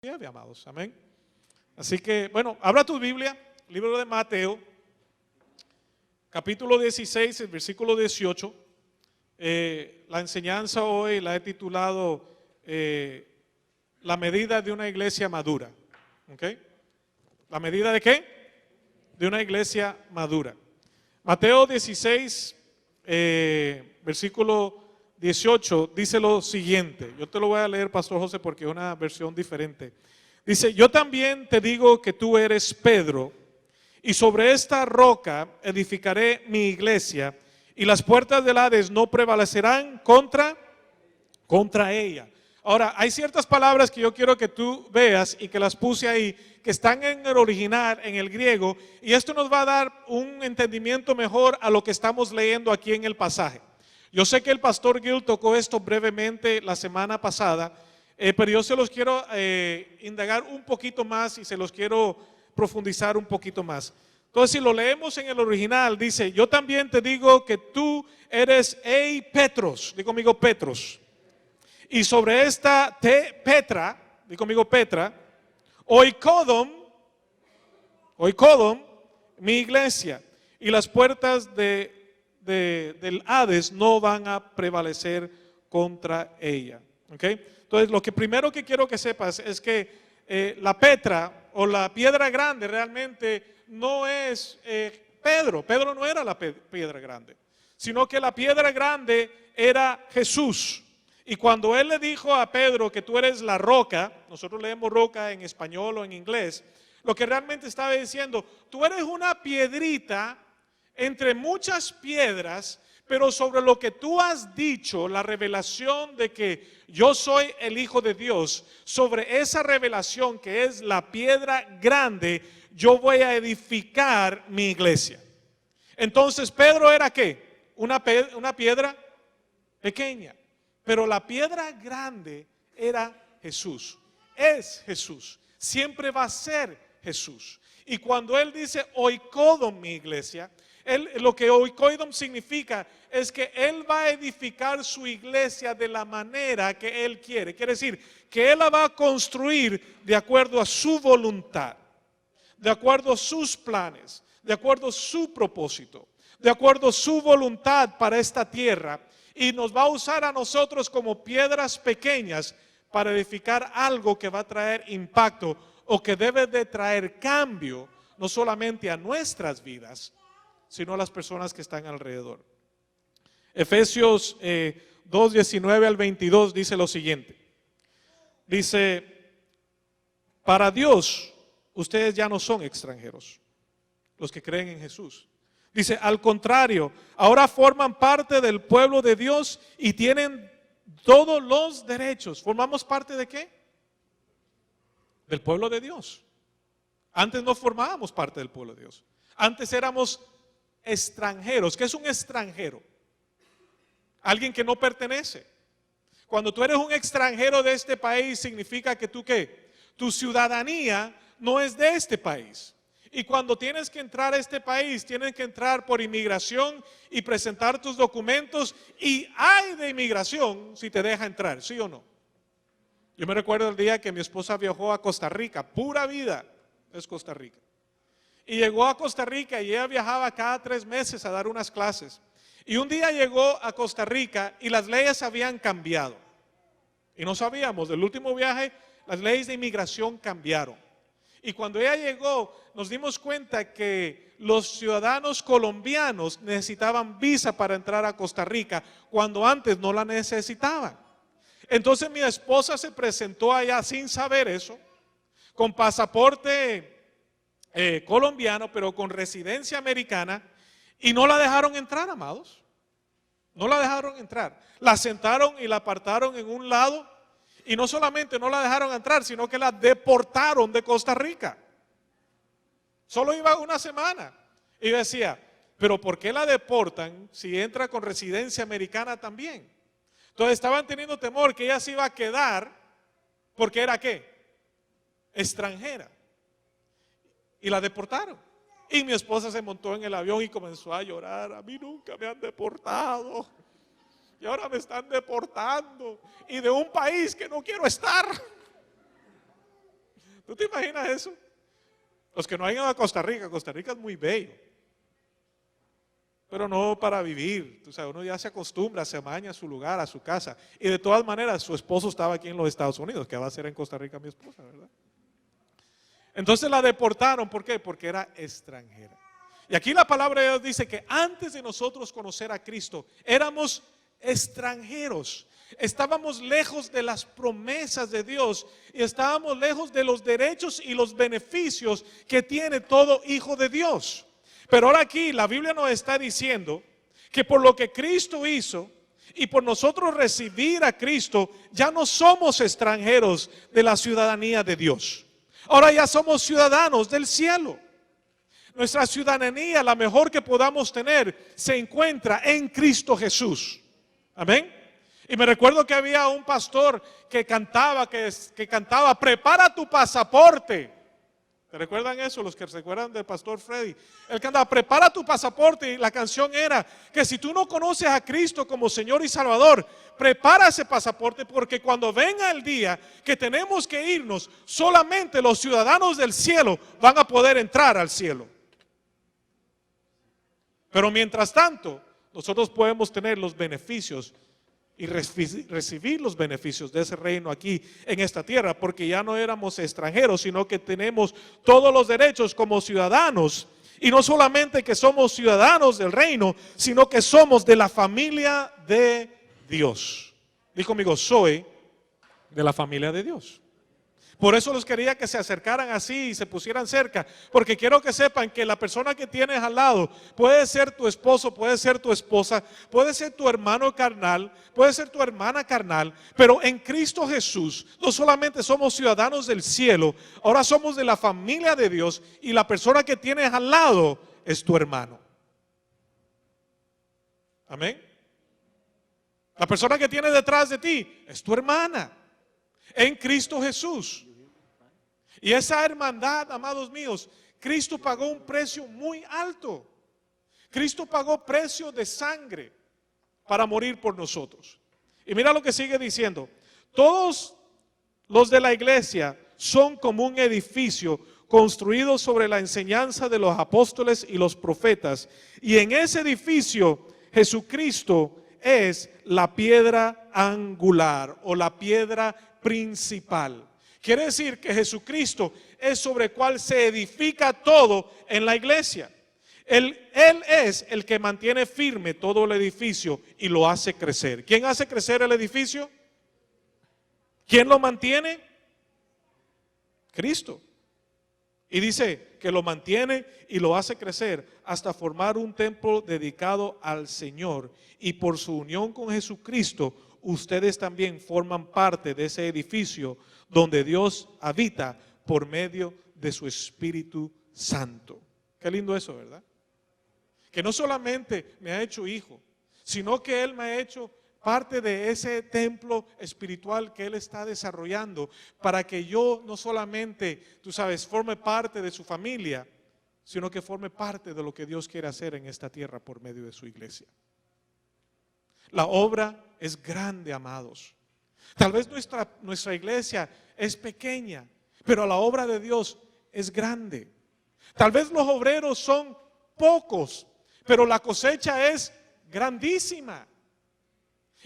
Amados, amén. Así que, bueno, abra tu Biblia, libro de Mateo, capítulo 16, el versículo 18. La enseñanza hoy la he titulado La medida de una iglesia madura. ¿Ok? ¿La medida de qué? De una iglesia madura. Mateo 16, versículo 18, dice lo siguiente. Yo te lo voy a leer, Pastor José, porque es una versión diferente. Dice: yo también te digo que tú eres Pedro, y sobre esta roca edificaré mi iglesia, y las puertas del Hades no prevalecerán contra ella. Ahora, hay ciertas palabras que yo quiero que tú veas y que las puse ahí, que están en el original, en el griego, y esto nos va a dar un entendimiento mejor a lo que estamos leyendo aquí en el pasaje. Yo sé que el pastor Gil tocó esto brevemente la semana pasada, pero yo se los quiero indagar un poquito más y se los quiero profundizar un poquito más. Entonces, si lo leemos en el original, dice: yo también te digo que tú eres Petros, digo conmigo Petros, y sobre esta Petra, digo conmigo Petra, oikodom, mi iglesia, y las puertas del Hades no van a prevalecer contra ella. ¿Okay? Entonces, lo que primero que quiero que sepas es que la Petra o la piedra grande realmente no es Pedro. Pedro no era la piedra grande, sino que la piedra grande era Jesús. Y cuando él le dijo a Pedro que tú eres la roca, nosotros leemos roca en español o en inglés, lo que realmente estaba diciendo: tú eres una piedrita entre muchas piedras, pero sobre lo que tú has dicho, la revelación de que yo soy el Hijo de Dios, sobre esa revelación que es la piedra grande, yo voy a edificar mi iglesia. Entonces, Pedro era ¿qué? Una piedra pequeña, pero la piedra grande era Jesús. Es Jesús, siempre va a ser Jesús. Y cuando él dice oikodom mi iglesia, lo que oikodom significa es que él va a edificar su iglesia de la manera que él quiere. Quiere decir que él la va a construir de acuerdo a su voluntad, de acuerdo a sus planes, de acuerdo a su propósito, de acuerdo a su voluntad para esta tierra. Y nos va a usar a nosotros como piedras pequeñas para edificar algo que va a traer impacto o que debe de traer cambio, no solamente a nuestras vidas, sino a las personas que están alrededor. Efesios 2, 19 al 22 dice lo siguiente. Dice: para Dios ustedes ya no son extranjeros, los que creen en Jesús. Dice: al contrario, ahora forman parte del pueblo de Dios y tienen todos los derechos. ¿Formamos parte de qué? Del pueblo de Dios. Antes no formábamos parte del pueblo de Dios. Antes éramos extranjeros. ¿Qué es un extranjero? Alguien que no pertenece. Cuando tú eres un extranjero de este país, significa que tú ¿qué? Tu ciudadanía no es de este país. Y cuando tienes que entrar a este país, tienes que entrar por inmigración y presentar tus documentos. Y hay de inmigración si te deja entrar, ¿sí o no? Yo me recuerdo el día que mi esposa viajó a Costa Rica, pura vida es Costa Rica. Y llegó a Costa Rica y ella viajaba cada 3 meses a dar unas clases. Y un día llegó a Costa Rica y las leyes habían cambiado. Y no sabíamos, del último viaje las leyes de inmigración cambiaron. Y cuando ella llegó, nos dimos cuenta que los ciudadanos colombianos necesitaban visa para entrar a Costa Rica, cuando antes no la necesitaban. Entonces mi esposa se presentó allá sin saber eso, con pasaporte colombiano, pero con residencia americana, y no la dejaron entrar, amados. No la dejaron entrar. La sentaron y la apartaron en un lado. Y no solamente no la dejaron entrar, sino que la deportaron de Costa Rica. Solo iba una semana. Y decía: pero ¿por qué la deportan si entra con residencia americana también? Entonces estaban teniendo temor que ella se iba a quedar porque era ¿qué? Extranjera. Y la deportaron. Y mi esposa se montó en el avión y comenzó a llorar: a mí nunca me han deportado. Y ahora me están deportando, y de un país que no quiero estar. ¿Tú te imaginas eso? Los que no han ido a Costa Rica es muy bello, pero no para vivir. Tú sabes, uno ya se acostumbra, se amaña a su lugar, a su casa. Y de todas maneras, su esposo estaba aquí en los Estados Unidos. ¿Qué va a hacer en Costa Rica mi esposa, verdad? Entonces la deportaron. ¿Por qué? Porque era extranjera. Y aquí la palabra de Dios dice que antes de nosotros conocer a Cristo, éramos extranjeros. Estábamos lejos de las promesas de Dios y estábamos lejos de los derechos y los beneficios que tiene todo hijo de Dios. Pero ahora aquí la Biblia nos está diciendo que por lo que Cristo hizo y por nosotros recibir a Cristo, ya no somos extranjeros de la ciudadanía de Dios. Ahora ya somos ciudadanos del cielo. Nuestra ciudadanía, la mejor que podamos tener, se encuentra en Cristo Jesús. Amén. Y me recuerdo que había un pastor que cantaba, prepara tu pasaporte. ¿Te recuerdan eso? Los que se recuerdan del pastor Freddy. Él cantaba, prepara tu pasaporte. Y la canción era que si tú no conoces a Cristo como Señor y Salvador, prepara ese pasaporte, porque cuando venga el día que tenemos que irnos, solamente los ciudadanos del cielo van a poder entrar al cielo. Pero mientras tanto, nosotros podemos tener los beneficios y recibir los beneficios de ese reino aquí en esta tierra, porque ya no éramos extranjeros, sino que tenemos todos los derechos como ciudadanos. Y no solamente que somos ciudadanos del reino, sino que somos de la familia de Dios. Diga conmigo, soy de la familia de Dios. Por eso los quería que se acercaran así y se pusieran cerca, porque quiero que sepan que la persona que tienes al lado puede ser tu esposo, puede ser tu esposa, puede ser tu hermano carnal, puede ser tu hermana carnal, pero en Cristo Jesús no solamente somos ciudadanos del cielo, ahora somos de la familia de Dios, y la persona que tienes al lado es tu hermano. Amén. La persona que tienes detrás de ti es tu hermana en Cristo Jesús. Y esa hermandad, amados míos, Cristo pagó un precio muy alto. Cristo pagó precio de sangre para morir por nosotros. Y mira lo que sigue diciendo: todos los de la iglesia son como un edificio construido sobre la enseñanza de los apóstoles y los profetas, y en ese edificio Jesucristo es la piedra angular o la piedra principal. Quiere decir que Jesucristo es sobre el cual se edifica todo en la iglesia. Él es el que mantiene firme todo el edificio y lo hace crecer. ¿Quién hace crecer el edificio? ¿Quién lo mantiene? Cristo. Y dice que lo mantiene y lo hace crecer hasta formar un templo dedicado al Señor. Y por su unión con Jesucristo, ustedes también forman parte de ese edificio donde Dios habita por medio de su Espíritu Santo. Qué lindo eso, ¿verdad? Que no solamente me ha hecho hijo, sino que Él me ha hecho parte de ese templo espiritual que Él está desarrollando, para que yo no solamente, tú sabes, forme parte de su familia, sino que forme parte de lo que Dios quiere hacer en esta tierra por medio de su iglesia. La obra es grande, amados. Tal vez nuestra iglesia es pequeña, pero la obra de Dios es grande. Tal vez los obreros son pocos, pero la cosecha es grandísima.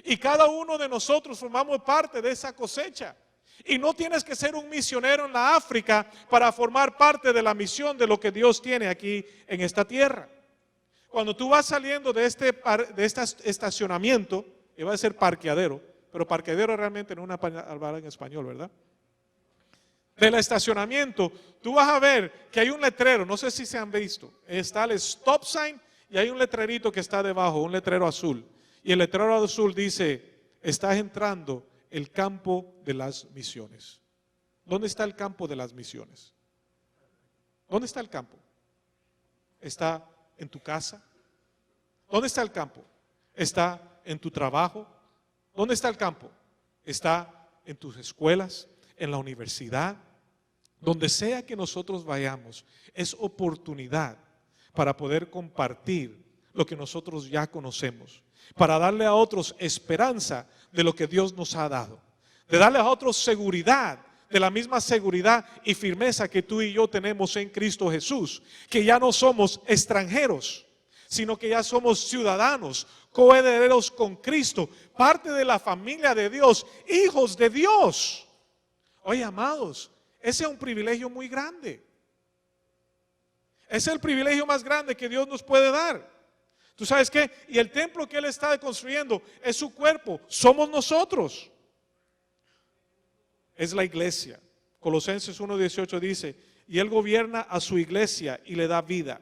Y cada uno de nosotros formamos parte de esa cosecha. Y no tienes que ser un misionero en la África para formar parte de la misión de lo que Dios tiene aquí en esta tierra. Cuando tú vas saliendo de este estacionamiento, iba a ser parqueadero, pero parqueadero realmente no es una palabra en español, ¿verdad? Del estacionamiento, tú vas a ver que hay un letrero, no sé si se han visto, está el stop sign y hay un letrerito que está debajo, un letrero azul. Y el letrero azul dice, estás entrando el campo de las misiones. ¿Dónde está el campo de las misiones? ¿Dónde está el campo? ¿Está en tu casa? ¿Dónde está el campo? ¿Está en tu trabajo? ¿Dónde está el campo? ¿Está en tus escuelas? ¿En la universidad? Donde sea que nosotros vayamos, es oportunidad para poder compartir lo que nosotros ya conocemos, para darle a otros esperanza de lo que Dios nos ha dado, de darle a otros seguridad de la misma seguridad y firmeza que tú y yo tenemos en Cristo Jesús, que ya no somos extranjeros, sino que ya somos ciudadanos, coherederos con Cristo, parte de la familia de Dios, hijos de Dios. Oye, amados, ese es un privilegio muy grande. Ese es el privilegio más grande que Dios nos puede dar. ¿Tú sabes qué? Y el templo que Él está construyendo es su cuerpo, somos nosotros. Es la iglesia. Colosenses 1:18 dice, y Él gobierna a su iglesia y le da vida.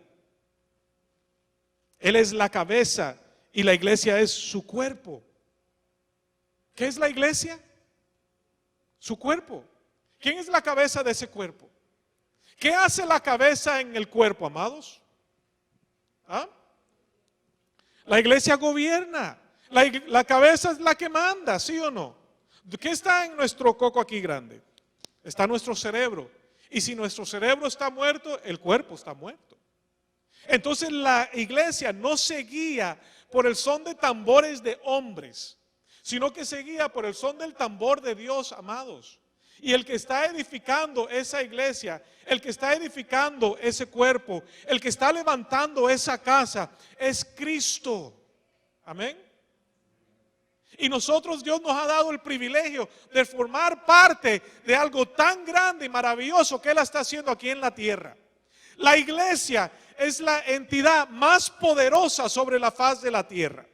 Él es la cabeza y la iglesia es su cuerpo. ¿Qué es la iglesia? Su cuerpo. ¿Quién es la cabeza de ese cuerpo? ¿Qué hace la cabeza en el cuerpo, amados? ¿Ah? La iglesia gobierna. La cabeza es la que manda, ¿sí o no? ¿Qué está en nuestro coco aquí grande? Está nuestro cerebro. Y si nuestro cerebro está muerto, el cuerpo está muerto. Entonces la iglesia no se guía por el son de tambores de hombres, sino que se guía por el son del tambor de Dios, amados. Y el que está edificando esa iglesia, el que está edificando ese cuerpo, el que está levantando esa casa, es Cristo. Amén. Y nosotros, Dios nos ha dado el privilegio de formar parte de algo tan grande y maravilloso que Él está haciendo aquí en la tierra. La iglesia es la entidad más poderosa sobre la faz de la tierra,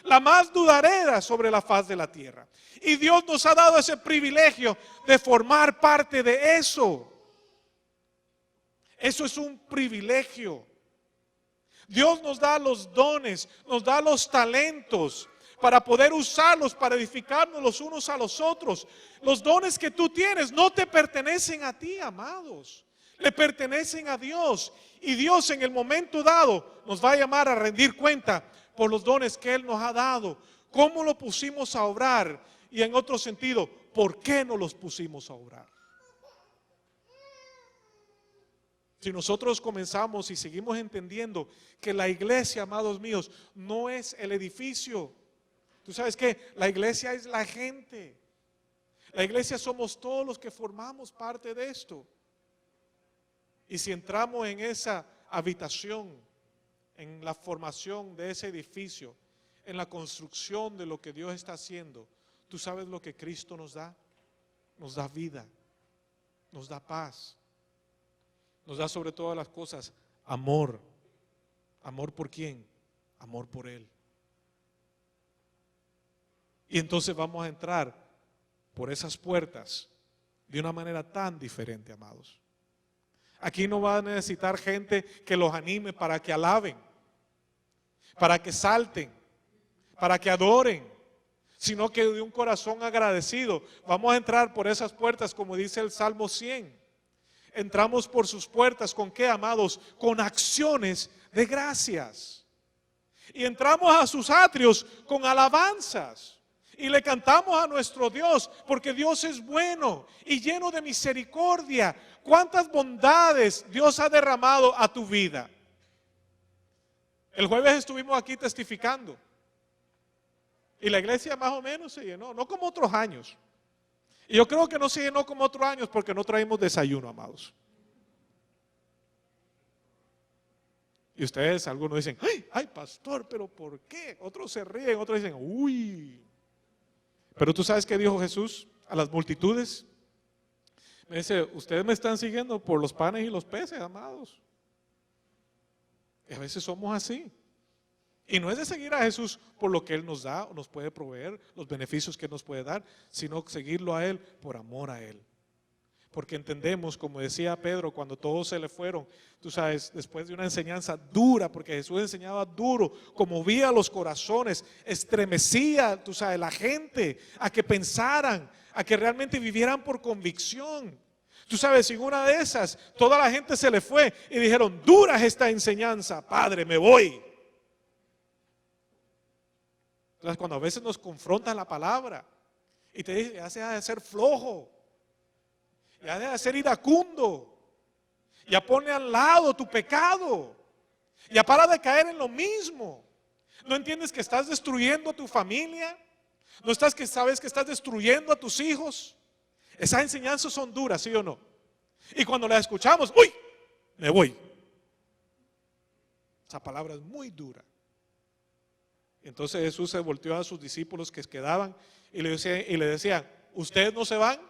la más duradera sobre la faz de la tierra. Y Dios nos ha dado ese privilegio de formar parte de eso. Eso es un privilegio. Dios nos da los dones, nos da los talentos para poder usarlos, para edificarnos los unos a los otros. Los dones que tú tienes no te pertenecen a ti, amados. Le pertenecen a Dios. Y Dios en el momento dado nos va a llamar a rendir cuenta por los dones que Él nos ha dado. ¿Cómo lo pusimos a obrar? Y en otro sentido, ¿por qué no los pusimos a obrar? Si nosotros comenzamos y seguimos entendiendo que la iglesia, amados míos, no es el edificio. Tú sabes que la iglesia es la gente. La iglesia somos todos los que formamos parte de esto. Y si entramos en esa habitación, en la formación de ese edificio, en la construcción de lo que Dios está haciendo, ¿tú sabes lo que Cristo nos da? Nos da vida, nos da paz, nos da sobre todas las cosas amor. ¿Amor por quién? Amor por Él. Y entonces vamos a entrar por esas puertas de una manera tan diferente, amados. Aquí no va a necesitar gente que los anime para que alaben, para que salten, para que adoren, sino que de un corazón agradecido. Vamos a entrar por esas puertas como dice el Salmo 100. Entramos por sus puertas ¿con qué, amados? Con acciones de gracias. Y entramos a sus atrios con alabanzas. Y le cantamos a nuestro Dios, porque Dios es bueno y lleno de misericordia. ¿Cuántas bondades Dios ha derramado a tu vida? El jueves estuvimos aquí testificando. Y la iglesia más o menos se llenó, no como otros años. Y yo creo que no se llenó como otros años porque no traímos desayuno, amados. Y ustedes, algunos dicen, ay pastor, pero ¿por qué? Otros se ríen, otros dicen, uy. Pero tú sabes qué dijo Jesús a las multitudes. Me dice, ustedes me están siguiendo por los panes y los peces, amados. Y a veces somos así. Y no es de seguir a Jesús por lo que Él nos da o nos puede proveer, los beneficios que Él nos puede dar, sino seguirlo a Él por amor a Él. Porque entendemos, como decía Pedro, cuando todos se le fueron, tú sabes, después de una enseñanza dura, porque Jesús enseñaba duro, conmovía los corazones, estremecía, tú sabes, la gente a que pensaran, a que realmente vivieran por convicción. Tú sabes, en una de esas, toda la gente se le fue y dijeron, dura es esta enseñanza, Padre, me voy. Entonces, cuando a veces nos confrontan la palabra y te dice, ya se ha de ser flojo, ya deja de ser iracundo, ya pone al lado tu pecado, ya para de caer en lo mismo. ¿No entiendes que estás destruyendo a tu familia? ¿No estás que sabes que estás destruyendo a tus hijos? Esas enseñanzas son duras, ¿sí o no? Y cuando las escuchamos, ¡uy! Me voy. Esa palabra es muy dura. Entonces Jesús se volteó a sus discípulos que quedaban y le decían, ¿ustedes no se van?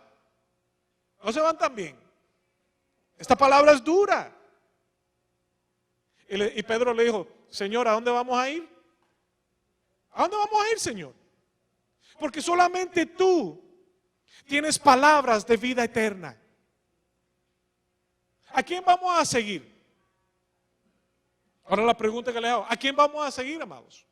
¿No se van también? Esta palabra es dura. Y Pedro le dijo, Señor, ¿a dónde vamos a ir? ¿A dónde vamos a ir, Señor? Porque solamente tú tienes palabras de vida eterna. ¿A quién vamos a seguir? Ahora la pregunta que le hago, ¿a quién vamos a seguir, amados?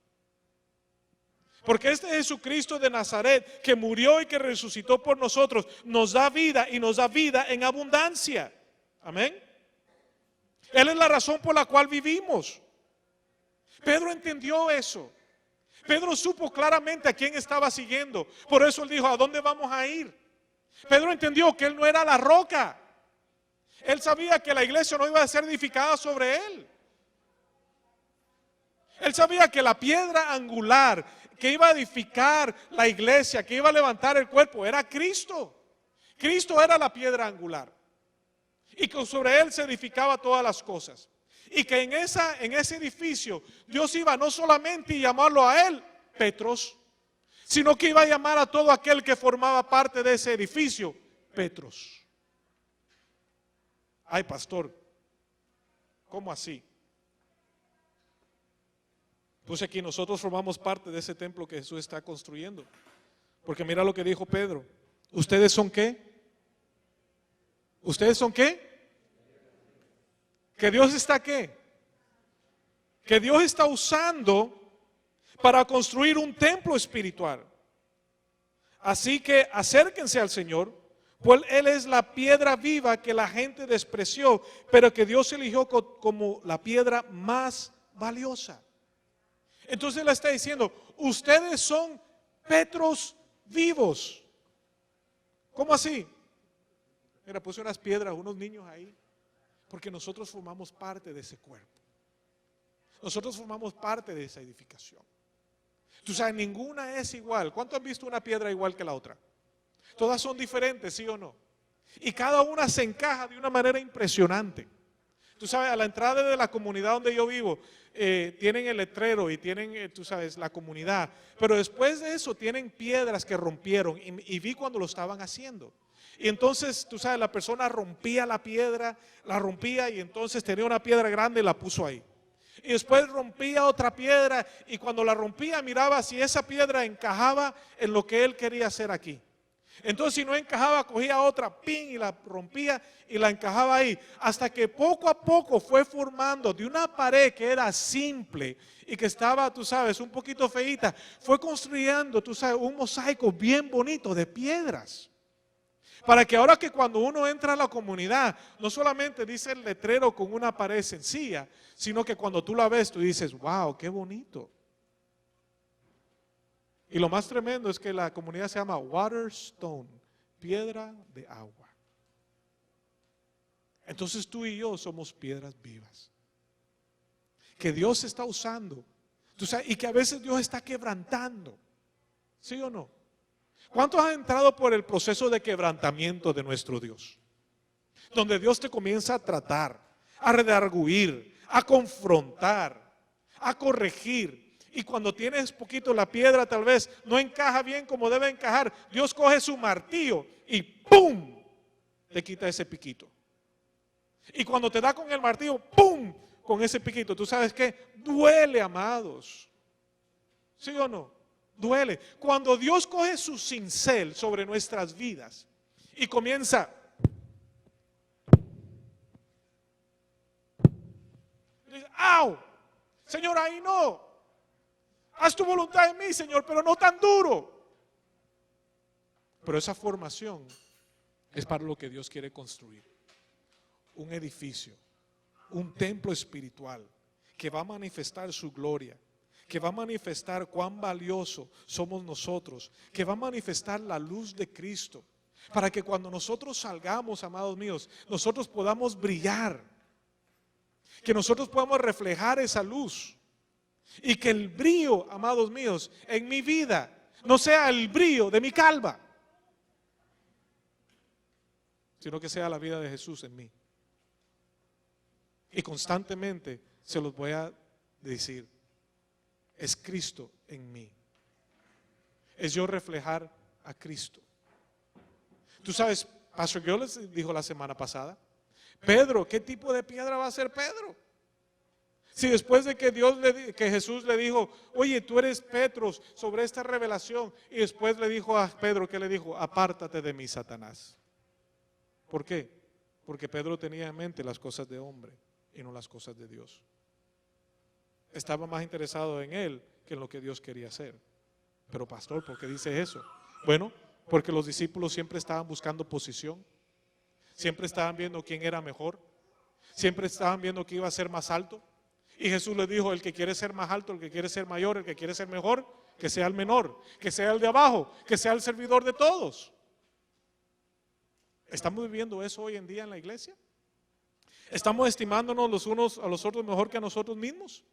Porque este Jesucristo de Nazaret, que murió y que resucitó por nosotros, nos da vida y nos da vida en abundancia. Amén. Él es la razón por la cual vivimos. Pedro entendió eso. Pedro supo claramente a quién estaba siguiendo. Por eso él dijo, ¿a dónde vamos a ir? Pedro entendió que él no era la roca. Él sabía que la iglesia no iba a ser edificada sobre él. Él sabía que la piedra angular que iba a edificar la iglesia, que iba a levantar el cuerpo, era Cristo. Cristo era la piedra angular. Y que sobre él se edificaba todas las cosas. Y que en ese edificio Dios iba no solamente a llamarlo a él, Petros, sino que iba a llamar a todo aquel que formaba parte de ese edificio, Petros. Ay, pastor, ¿cómo así? Pues aquí nosotros formamos parte de ese templo que Jesús está construyendo. Porque mira lo que dijo Pedro. ¿Ustedes son qué? ¿Ustedes son qué? ¿Que Dios está qué? Que Dios está usando para construir un templo espiritual. Así que acérquense al Señor, pues Él es la piedra viva que la gente despreció, pero que Dios eligió como la piedra más valiosa. Entonces Él está diciendo, ustedes son Petros vivos. ¿Cómo así? Mira, puse unas piedras, unos niños ahí, porque nosotros formamos parte de ese cuerpo. Nosotros formamos parte de esa edificación. Tú sabes, ninguna es igual. ¿Cuántos han visto una piedra igual que la otra? Todas son diferentes, ¿sí o no? Y cada una se encaja de una manera impresionante. Tú sabes, a la entrada de la comunidad donde yo vivo, tienen el letrero y tienen, tú sabes, la comunidad. Pero después de eso tienen piedras que rompieron y vi cuando lo estaban haciendo. Y entonces, tú sabes, la persona rompía la piedra, la rompía y entonces tenía una piedra grande y la puso ahí. Y después rompía otra piedra y cuando la rompía miraba si esa piedra encajaba en lo que él quería hacer aquí. Entonces si no encajaba cogía otra, pin, y la rompía y la encajaba ahí. Hasta que poco a poco fue formando de una pared que era simple y que estaba, tú sabes, un poquito feíta. Fue construyendo, tú sabes, un mosaico bien bonito de piedras. Para que ahora que cuando uno entra a la comunidad, no solamente dice el letrero con una pared sencilla, sino que cuando tú la ves, tú dices, wow, qué bonito. Y lo más tremendo es que la comunidad se llama Waterstone, piedra de agua. Entonces tú y yo somos piedras vivas, que Dios está usando, tú sabes, y que a veces Dios está quebrantando, ¿sí o no? ¿Cuántos han entrado por el proceso de quebrantamiento de nuestro Dios? Donde Dios te comienza a tratar, a redarguir, a confrontar, a corregir. Y cuando tienes poquito la piedra tal vez no encaja bien como debe encajar, Dios coge su martillo y ¡pum! Te quita ese piquito. Y cuando te da con el martillo, ¡pum! Con ese piquito. ¿Tú sabes qué? Duele, amados. ¿Sí o no? Duele. Cuando Dios coge su cincel sobre nuestras vidas y comienza, dice, ¡au! Señor, ahí no. Haz tu voluntad en mí, Señor, pero no tan duro. Pero esa formación es para lo que Dios quiere construir. Un edificio, un templo espiritual que va a manifestar su gloria, que va a manifestar cuán valioso somos nosotros, que va a manifestar la luz de Cristo, para que cuando nosotros salgamos, amados míos, nosotros podamos brillar, que nosotros podamos reflejar esa luz. Y que el brillo, amados míos, en mi vida no sea el brillo de mi calva. sino que sea la vida de Jesús en mí. Y constantemente se los voy a decir, es Cristo en mí. Es yo reflejar a Cristo. Tú sabes, Pastor Gil les dijo la semana pasada, Pedro, ¿qué tipo de piedra va a ser Pedro? Si después de que que Jesús le dijo, oye, tú eres Petros sobre esta revelación, y después le dijo a Pedro, ¿qué le dijo? Apártate de mí, Satanás. ¿Por qué? Porque Pedro tenía en mente las cosas de hombre y no las cosas de Dios. Estaba más interesado en él que en lo que Dios quería hacer. Pero pastor, ¿por qué dice eso? Bueno, porque los discípulos siempre estaban buscando posición, siempre estaban viendo quién era mejor, siempre estaban viendo quién iba a ser más alto. Y Jesús les dijo, el que quiere ser más alto, el que quiere ser mayor, el que quiere ser mejor, que sea el menor, que sea el de abajo, que sea el servidor de todos. ¿Estamos viviendo eso hoy en día en la iglesia? ¿Estamos estimándonos los unos a los otros mejor que a nosotros mismos?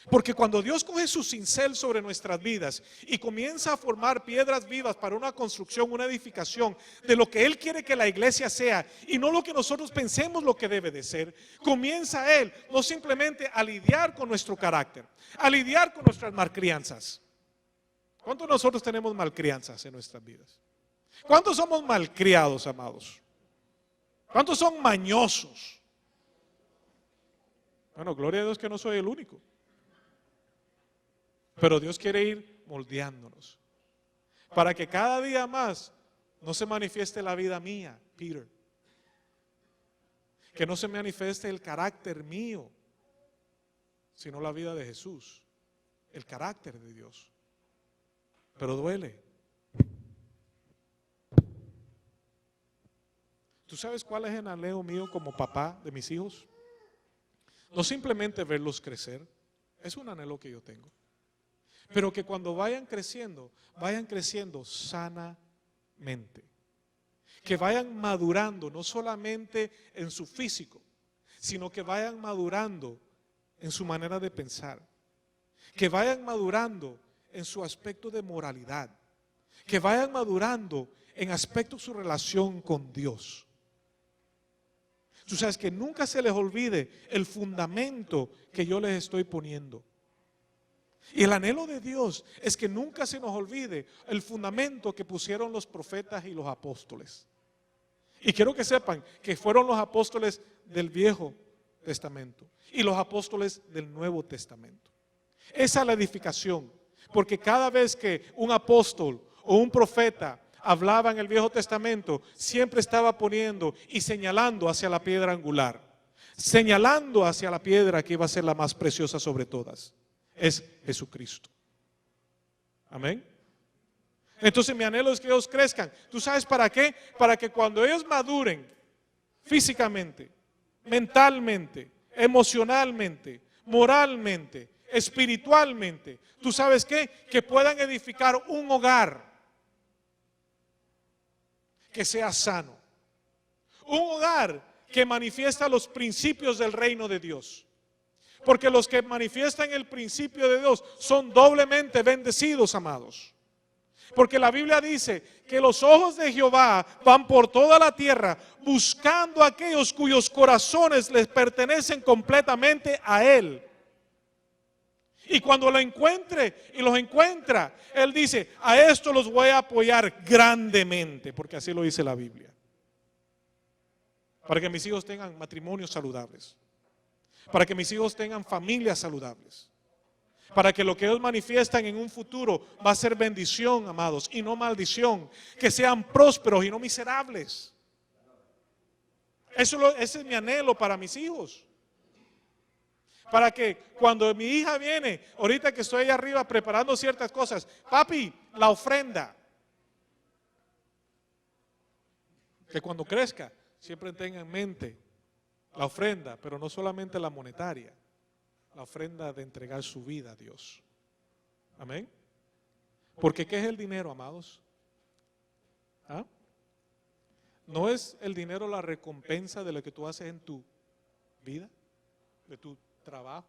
Porque cuando Dios coge su cincel sobre nuestras vidas y comienza a formar piedras vivas para una construcción, una edificación de lo que Él quiere que la iglesia sea y no lo que nosotros pensemos lo que debe de ser, comienza Él no simplemente a lidiar con nuestro carácter, a lidiar con nuestras malcrianzas. ¿Cuántos de nosotros tenemos malcrianzas en nuestras vidas? ¿Cuántos somos malcriados, amados? ¿Cuántos son mañosos? Bueno, gloria a Dios que no soy el único. Pero Dios quiere ir moldeándonos para que cada día más no se manifieste la vida mía, Peter. Que no se manifieste el carácter mío, sino la vida de Jesús, el carácter de Dios. Pero duele. ¿Tú sabes cuál es el anhelo mío como papá de mis hijos? No simplemente verlos crecer, es un anhelo que yo tengo. Pero que cuando vayan creciendo sanamente. Que vayan madurando, no solamente en su físico, sino que vayan madurando en su manera de pensar. Que vayan madurando en su aspecto de moralidad. Que vayan madurando en aspecto de su relación con Dios. Tú sabes que nunca se les olvide el fundamento que yo les estoy poniendo. Y el anhelo de Dios es que nunca se nos olvide el fundamento que pusieron los profetas y los apóstoles. Y quiero que sepan que fueron los apóstoles del Viejo Testamento y los apóstoles del Nuevo Testamento. Esa es la edificación, porque cada vez que un apóstol o un profeta hablaba en el Viejo Testamento, siempre estaba poniendo y señalando hacia la piedra angular, señalando hacia la piedra que iba a ser la más preciosa sobre todas. Es Jesucristo. Amén. Entonces mi anhelo es que ellos crezcan. ¿Tú sabes para qué? Para que cuando ellos maduren físicamente, mentalmente, emocionalmente, moralmente, espiritualmente, ¿tú sabes qué? Que puedan edificar un hogar que sea sano. Un hogar que manifiesta los principios del reino de Dios. Porque los que manifiestan el principio de Dios son doblemente bendecidos, amados. Porque la Biblia dice que los ojos de Jehová van por toda la tierra buscando a aquellos cuyos corazones les pertenecen completamente a Él. Y cuando lo encuentre y los encuentra, Él dice, a esto los voy a apoyar grandemente, porque así lo dice la Biblia. Para que mis hijos tengan matrimonios saludables. Para que mis hijos tengan familias saludables. Para que lo que ellos manifiestan en un futuro va a ser bendición, amados, y no maldición. Que sean prósperos y no miserables. Ese es mi anhelo para mis hijos. Para que cuando mi hija viene, ahorita que estoy allá arriba preparando ciertas cosas, papi, la ofrenda. Que cuando crezca, siempre tenga en mente la ofrenda, pero no solamente la monetaria, la ofrenda de entregar su vida a Dios. Amén. Porque ¿qué es el dinero, amados? ¿Ah? ¿No es el dinero la recompensa de lo que tú haces en tu vida, de tu trabajo?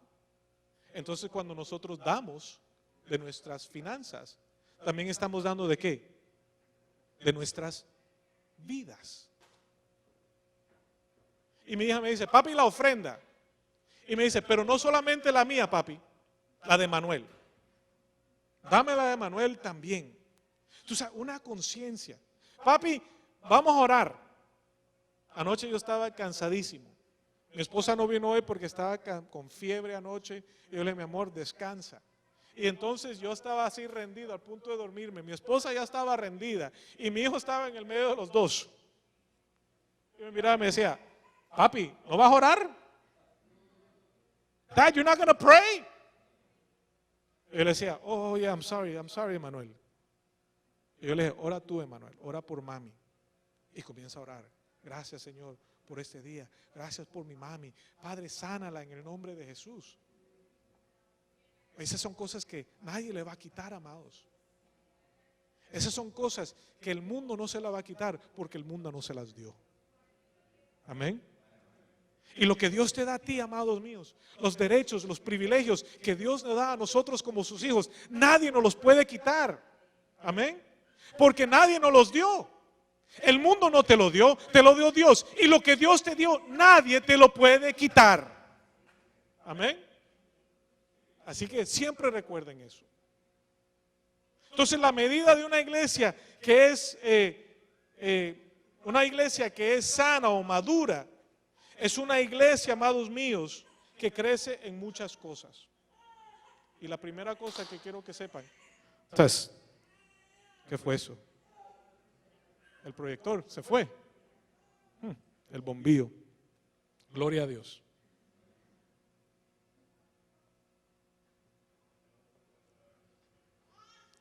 Entonces cuando nosotros damos de nuestras finanzas, también estamos dando ¿de qué? De nuestras vidas. Y mi hija me dice, papi, la ofrenda. Y me dice, pero no solamente la mía, papi, la de Manuel. Dame la de Manuel también. Tú sabes, una conciencia. Papi, vamos a orar. Anoche yo estaba cansadísimo. Mi esposa no vino hoy porque estaba con fiebre anoche. Y yo le dije, mi amor, descansa. Y entonces yo estaba así rendido al punto de dormirme. Mi esposa ya estaba rendida y mi hijo estaba en el medio de los dos. Y me miraba y me decía, papi, ¿no vas a orar? Dad, you're not going to pray? Y yo le decía, oh yeah, I'm sorry, Emanuel. Y yo le dije, ora tú, Emanuel, ora por mami. Y comienza a orar. Gracias, Señor, por este día. Gracias por mi mami. Padre, sánala en el nombre de Jesús. Esas son cosas que nadie le va a quitar, amados. Esas son cosas que el mundo no se la va a quitar porque el mundo no se las dio. Amén. Y lo que Dios te da a ti, amados míos, los derechos, los privilegios que Dios le da a nosotros como sus hijos, nadie nos los puede quitar. Amén. Porque nadie nos los dio. El mundo no te lo dio Dios. Y lo que Dios te dio, nadie te lo puede quitar. Amén. Así que siempre recuerden eso. Entonces la medida de una iglesia que es sana o madura, es una iglesia, amados míos, que crece en muchas cosas. Y la primera cosa que quiero que sepan, entonces, ¿qué fue eso? El proyector se fue. El bombillo. Gloria a Dios.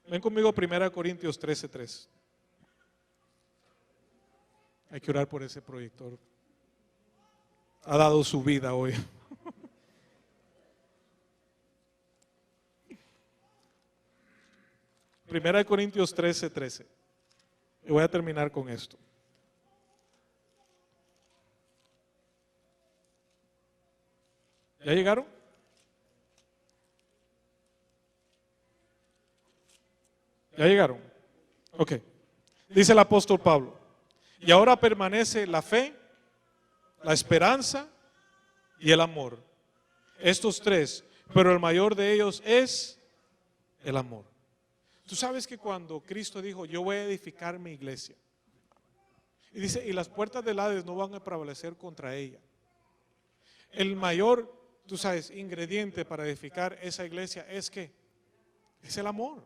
Ven conmigo 1 Corintios 13:3. Hay que orar por ese proyector. Ha dado su vida hoy. Primera de Corintios 13:13. Y voy a terminar con esto. ¿Ya llegaron? ¿Ya llegaron? Ok. Dice el apóstol Pablo. Y ahora permanece la fe, la esperanza y el amor. Estos tres, pero el mayor de ellos es el amor. Tú sabes que cuando Cristo dijo, yo voy a edificar mi iglesia, y dice, y las puertas del Hades no van a prevalecer contra ella. El mayor, tú sabes, ingrediente para edificar esa iglesia es que es el amor.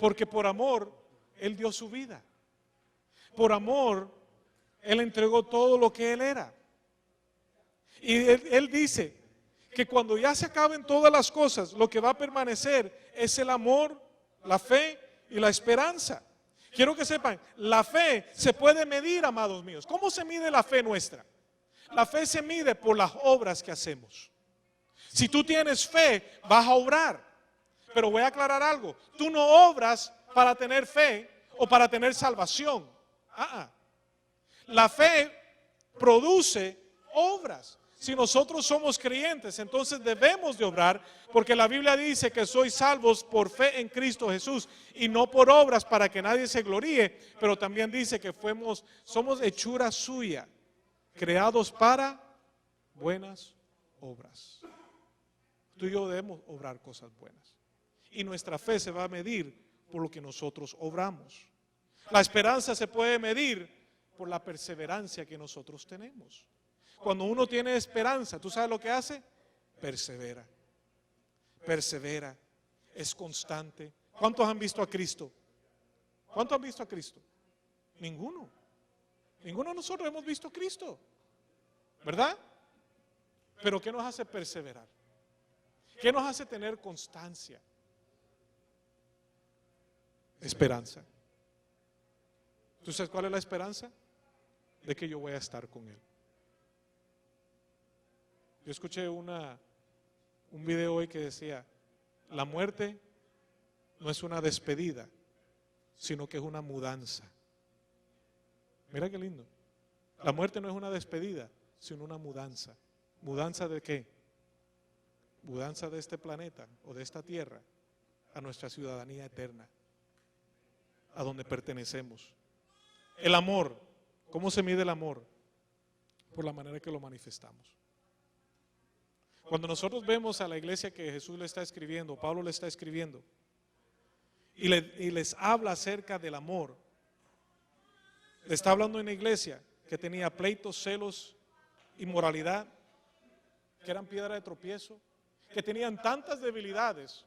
Porque por amor Él dio su vida. Por amor Él entregó todo lo que Él era. Y él dice que cuando ya se acaben todas las cosas, lo que va a permanecer es el amor, la fe y la esperanza. Quiero que sepan, la fe se puede medir, amados míos. ¿Cómo se mide la fe nuestra? La fe se mide por las obras que hacemos. Si tú tienes fe, vas a obrar. Pero voy a aclarar algo. Tú no obras para tener fe o para tener salvación. La fe produce obras. Si nosotros somos creyentes, entonces debemos de obrar, porque la Biblia dice que sois salvos por fe en Cristo Jesús y no por obras para que nadie se gloríe, pero también dice que somos hechura suya, creados para buenas obras. Tú y yo debemos obrar cosas buenas. Y nuestra fe se va a medir por lo que nosotros obramos. La esperanza se puede medir por la perseverancia que nosotros tenemos. Cuando uno tiene esperanza, ¿tú sabes lo que hace? Persevera. Persevera. Es constante. ¿Cuántos han visto a Cristo? ¿Cuántos han visto a Cristo? Ninguno. Ninguno de nosotros hemos visto a Cristo. ¿Verdad? Pero ¿qué nos hace perseverar? ¿Qué nos hace tener constancia? Esperanza. ¿Tú sabes cuál es la esperanza? De que yo voy a estar con Él. Yo escuché un video hoy que decía, la muerte no es una despedida, sino que es una mudanza. Mira qué lindo. La muerte no es una despedida, sino una mudanza. ¿Mudanza de qué? Mudanza de este planeta o de esta tierra a nuestra ciudadanía eterna, a donde pertenecemos. El amor, ¿cómo se mide el amor? por la manera que lo manifestamos. Cuando nosotros vemos a la iglesia que Jesús le está escribiendo, Pablo le está escribiendo, y les habla acerca del amor, le está hablando de una iglesia que tenía pleitos, celos, inmoralidad, que eran piedra de tropiezo, que tenían tantas debilidades.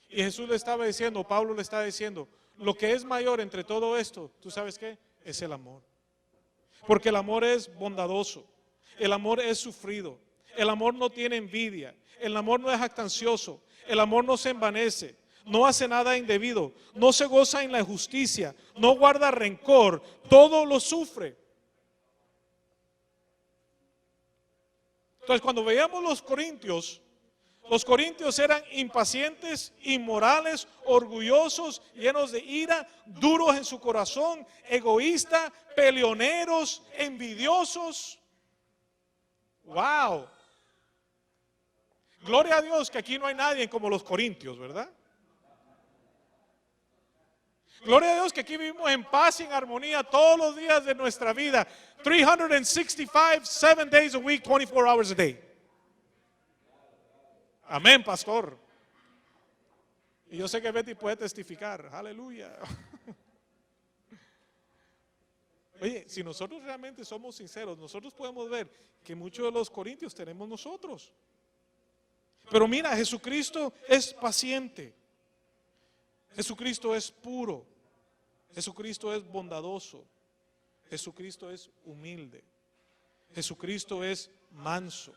Y Jesús le estaba diciendo, Pablo le está diciendo, lo que es mayor entre todo esto, ¿tú sabes qué? Es el amor. Porque el amor es bondadoso, el amor es sufrido, el amor no tiene envidia, el amor no es jactancioso, el amor no se envanece, no hace nada indebido, no se goza en la injusticia, no guarda rencor, todo lo sufre. Entonces, cuando veíamos los corintios eran impacientes, inmorales, orgullosos, llenos de ira, duros en su corazón, egoístas, peleoneros, envidiosos. ¡Wow! Gloria a Dios que aquí no hay nadie como los corintios, ¿verdad? Gloria a Dios que aquí vivimos en paz y en armonía todos los días de nuestra vida. 365, 7 days a week, 24 hours a day. Amén, pastor. Y yo sé que Betty puede testificar. Aleluya. Oye, si nosotros realmente somos sinceros, nosotros podemos ver que muchos de los corintios tenemos nosotros. Pero mira, Jesucristo es paciente. Jesucristo es puro. Jesucristo es bondadoso. Jesucristo es humilde. Jesucristo es manso.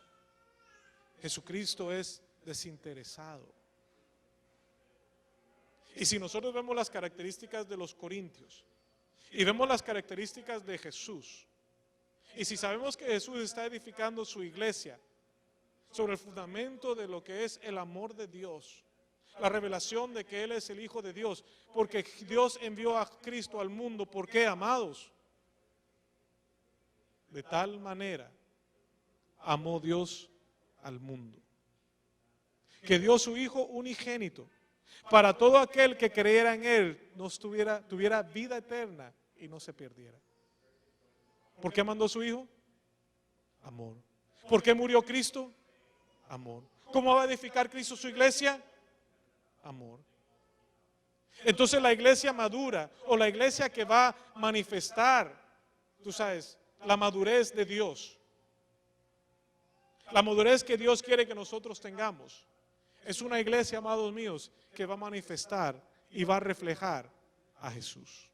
Jesucristo es desinteresado. Y si nosotros vemos las características de los corintios y vemos las características de Jesús, y si sabemos que Jesús está edificando su iglesia sobre el fundamento de lo que es el amor de Dios, la revelación de que Él es el Hijo de Dios, porque Dios envió a Cristo al mundo. ¿Por qué, amados? De tal manera amó Dios al mundo, que dio su Hijo unigénito, para todo aquel que creyera en Él, tuviera vida eterna y no se perdiera. ¿Por qué mandó su Hijo? Amor. ¿Por qué murió Cristo? Amor. ¿Cómo va a edificar Cristo su iglesia? Amor. Entonces la iglesia madura, o la iglesia que va a manifestar, tú sabes, la madurez de Dios, la madurez que Dios quiere que nosotros tengamos, es una iglesia, amados míos, que va a manifestar y va a reflejar a Jesús.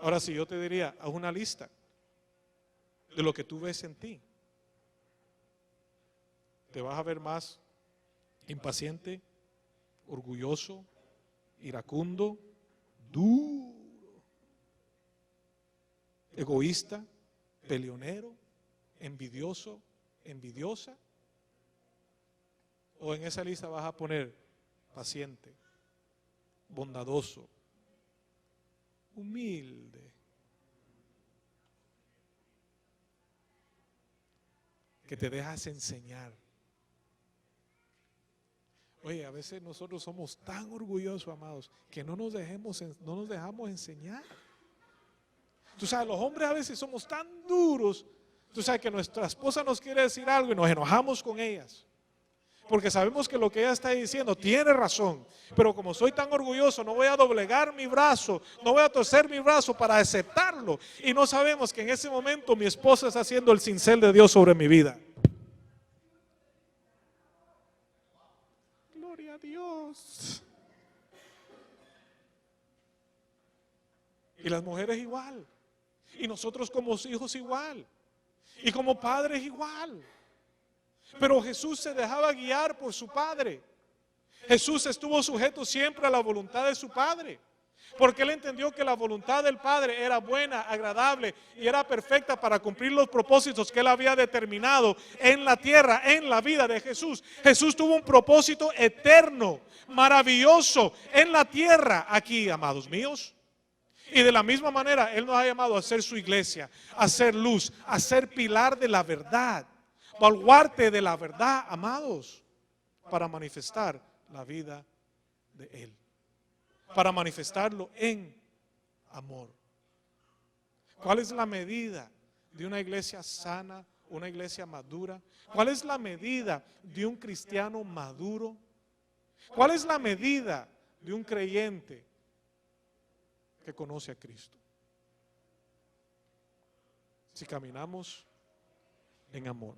Ahora, si yo te diría, haz una lista de lo que tú ves en ti, te vas a ver más impaciente, orgulloso, iracundo, duro, egoísta, peleonero, envidioso, envidiosa. O en esa lista vas a poner paciente, bondadoso, humilde, que te dejas enseñar. Oye, a veces nosotros somos tan orgullosos, amados, que no nos dejamos enseñar. Tú sabes, los hombres a veces somos tan duros. Tú sabes que nuestra esposa nos quiere decir algo y nos enojamos con ellas, porque sabemos que lo que ella está diciendo tiene razón, pero como soy tan orgulloso, no voy a doblegar mi brazo, no voy a torcer mi brazo para aceptarlo. Y no sabemos que en ese momento mi esposa está haciendo el cincel de Dios sobre mi vida. Gloria a Dios. Y las mujeres igual. Y nosotros como hijos igual. Y como padres igual. Pero Jesús se dejaba guiar por su Padre. Jesús estuvo sujeto siempre a la voluntad de su Padre, porque Él entendió que la voluntad del Padre era buena, agradable y era perfecta para cumplir los propósitos que Él había determinado en la tierra, en la vida de Jesús. Jesús tuvo un propósito eterno, maravilloso en la tierra aquí, amados míos. Y de la misma manera Él nos ha llamado a ser su iglesia, a ser luz, a ser pilar de la verdad, baluarte de la verdad, amados, para manifestar la vida de Él, para manifestarlo en amor. ¿Cuál es la medida de una iglesia sana, una iglesia madura? ¿Cuál es la medida de un cristiano maduro? ¿Cuál es la medida de un creyente que conoce a Cristo? Si caminamos en amor,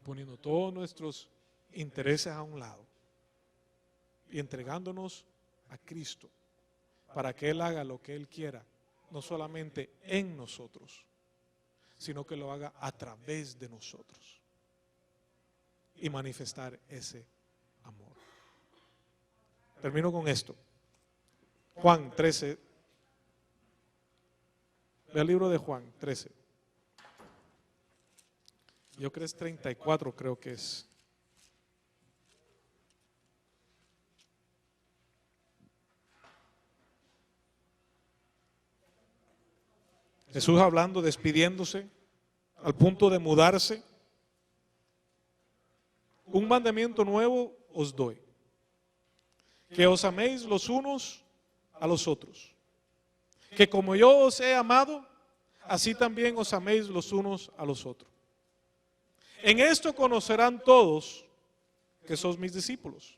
poniendo todos nuestros intereses a un lado y entregándonos a Cristo para que Él haga lo que Él quiera, no solamente en nosotros, sino que lo haga a través de nosotros y manifestar ese amor. Termino con esto. Juan 13. Ve al libro de Juan 13. Yo creo que es 34, creo que es. Jesús hablando, despidiéndose, al punto de mudarse. Un mandamiento nuevo os doy, que os améis los unos a los otros. Que como yo os he amado, así también os améis los unos a los otros. En esto conocerán todos que sois mis discípulos,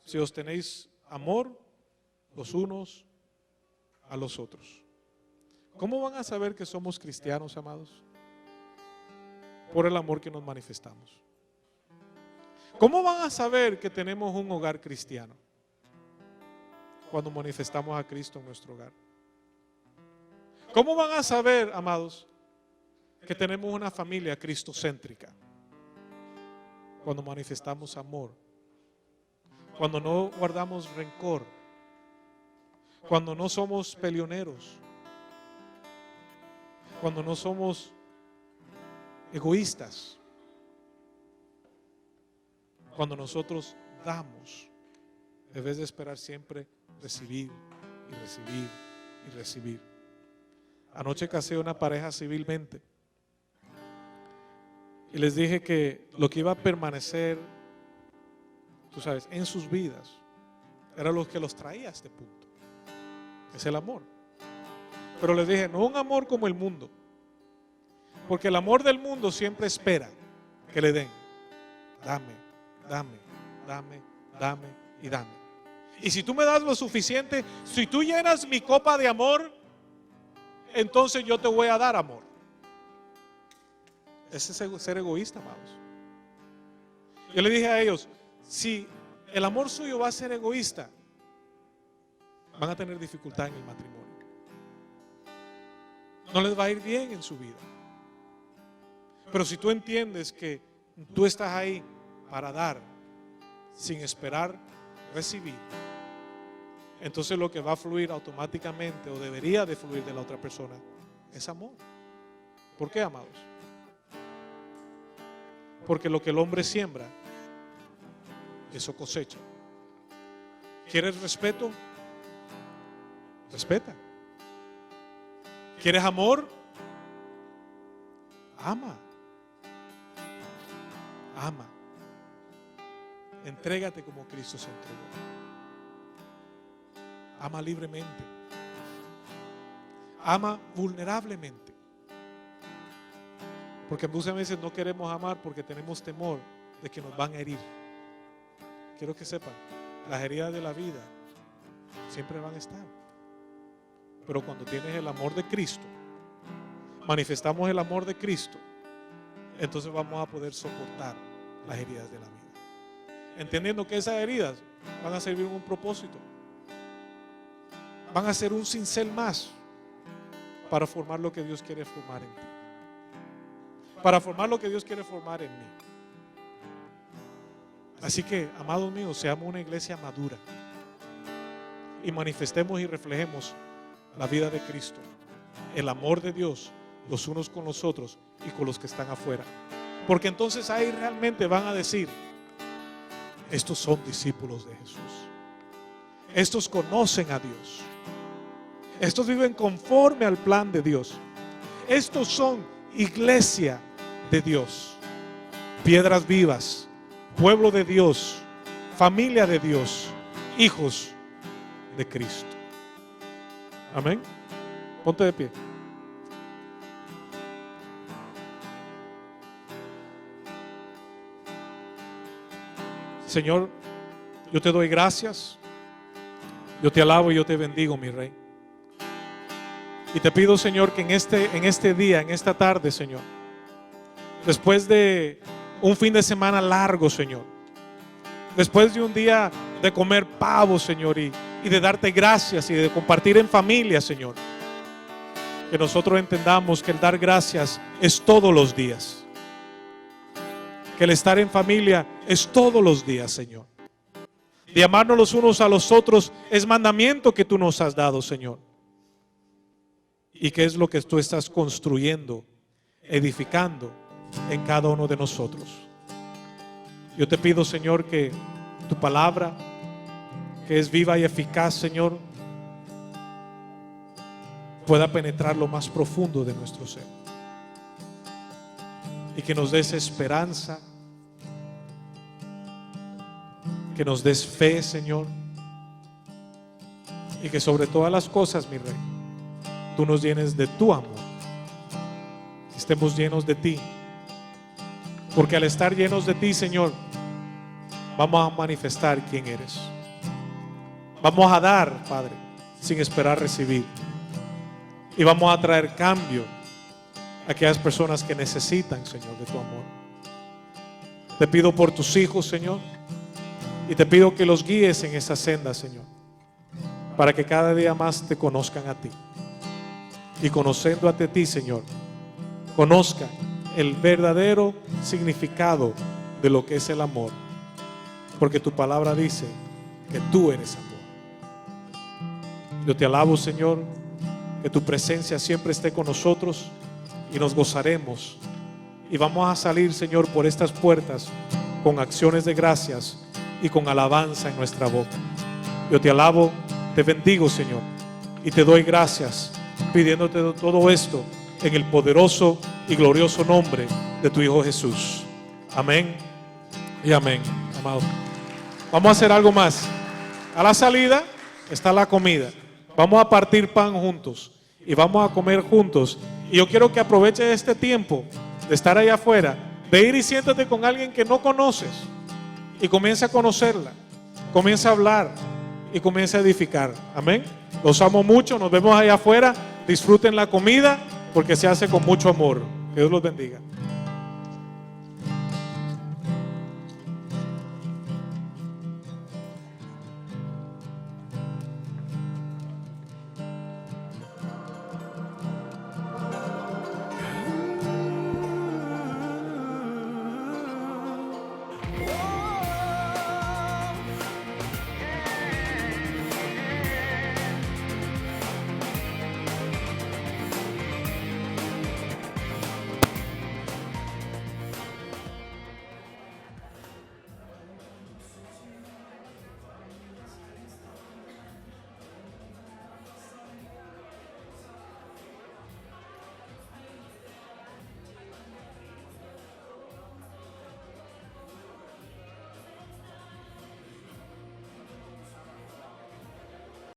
si os tenéis amor los unos a los otros. ¿Cómo van a saber que somos cristianos, amados? Por el amor que nos manifestamos. ¿Cómo van a saber que tenemos un hogar cristiano? Cuando manifestamos a Cristo en nuestro hogar. ¿Cómo van a saber, amados, que tenemos una familia cristocéntrica? Cuando manifestamos amor. Cuando no guardamos rencor. Cuando no somos peleoneros. Cuando no somos egoístas. Cuando nosotros damos, en vez de esperar siempre recibir y recibir y recibir. Anoche casé una pareja civilmente y les dije que lo que iba a permanecer, tú sabes, en sus vidas, era lo que los traía a este punto. Es el amor. Pero les dije, no un amor como el mundo, porque el amor del mundo siempre espera que le den. Dame, dame, dame, dame y dame. Y si tú me das lo suficiente, si tú llenas mi copa de amor, entonces yo te voy a dar amor. Ese es ser egoísta, amados. Yo le dije a ellos, si el amor suyo va a ser egoísta, van a tener dificultad en el matrimonio. No les va a ir bien en su vida. Pero si tú entiendes que tú estás ahí para dar sin esperar recibir, entonces lo que va a fluir automáticamente o debería de fluir de la otra persona es amor. ¿Por qué, amados? Porque lo que el hombre siembra, eso cosecha. ¿Quieres respeto? Respeta. ¿Quieres amor? Ama. Ama. Entrégate como Cristo se entregó. Ama libremente. Ama vulnerablemente. Porque muchas veces no queremos amar porque tenemos temor de que nos van a herir. Quiero que sepan, las heridas de la vida siempre van a estar. Pero cuando tienes el amor de Cristo, manifestamos el amor de Cristo, entonces vamos a poder soportar las heridas de la vida. Entendiendo que esas heridas van a servir un propósito. Van a ser un cincel más para formar lo que Dios quiere formar en ti. Para formar lo que Dios quiere formar en mí. Así que, amados míos, seamos una iglesia madura y manifestemos y reflejemos la vida de Cristo, el amor de Dios, los unos con los otros y con los que están afuera. Porque entonces ahí realmente van a decir, estos son discípulos de Jesús. Estos conocen a Dios. Estos viven conforme al plan de Dios. Estos son iglesia de Dios, piedras vivas, pueblo de Dios, familia de Dios, hijos de Cristo. Amén. Ponte de pie. Señor, yo te doy gracias. Yo te alabo y yo te bendigo, mi Rey. Y te pido, Señor, que en este día, en esta tarde, Señor, después de un fin de semana largo, Señor, después de un día de comer pavo, Señor, y de darte gracias y de compartir en familia, Señor, que nosotros entendamos que el dar gracias es todos los días, que el estar en familia es todos los días, Señor. De amarnos los unos a los otros es mandamiento que tú nos has dado, Señor. Y que es lo que tú estás construyendo, edificando en cada uno de nosotros. Yo te pido, Señor, que tu palabra, que es viva y eficaz, Señor, pueda penetrar lo más profundo de nuestro ser. Y que nos des esperanza, que nos des fe, Señor. Y que sobre todas las cosas, mi Rey, tú nos llenes de tu amor. Estemos llenos de ti. Porque al estar llenos de ti, Señor, vamos a manifestar quién eres. Vamos a dar, Padre, sin esperar recibir. Y vamos a traer cambio a aquellas personas que necesitan, Señor, de tu amor. Te pido por tus hijos, Señor, y te pido que los guíes en esa senda, Señor, para que cada día más te conozcan a ti. Y conociendo a ti, Señor, conozcan el verdadero significado de lo que es el amor. Porque tu palabra dice que tú eres amor. Yo te alabo, Señor, que tu presencia siempre esté con nosotros y nos gozaremos. Y vamos a salir, Señor, por estas puertas con acciones de gracias y con alabanza en nuestra boca. Yo te alabo, te bendigo, Señor, y te doy gracias, pidiéndote todo esto en el poderoso y glorioso nombre de tu Hijo Jesús. Amén y amén, amado. Vamos a hacer algo más. A la salida está la comida. Vamos a partir pan juntos y vamos a comer juntos. Y yo quiero que aproveches este tiempo de estar allá afuera, de ir y siéntate con alguien que no conoces y comienza a conocerla, comienza a hablar y comienza a edificar. Amén. Los amo mucho, nos vemos allá afuera. Disfruten la comida porque se hace con mucho amor. Que Dios los bendiga.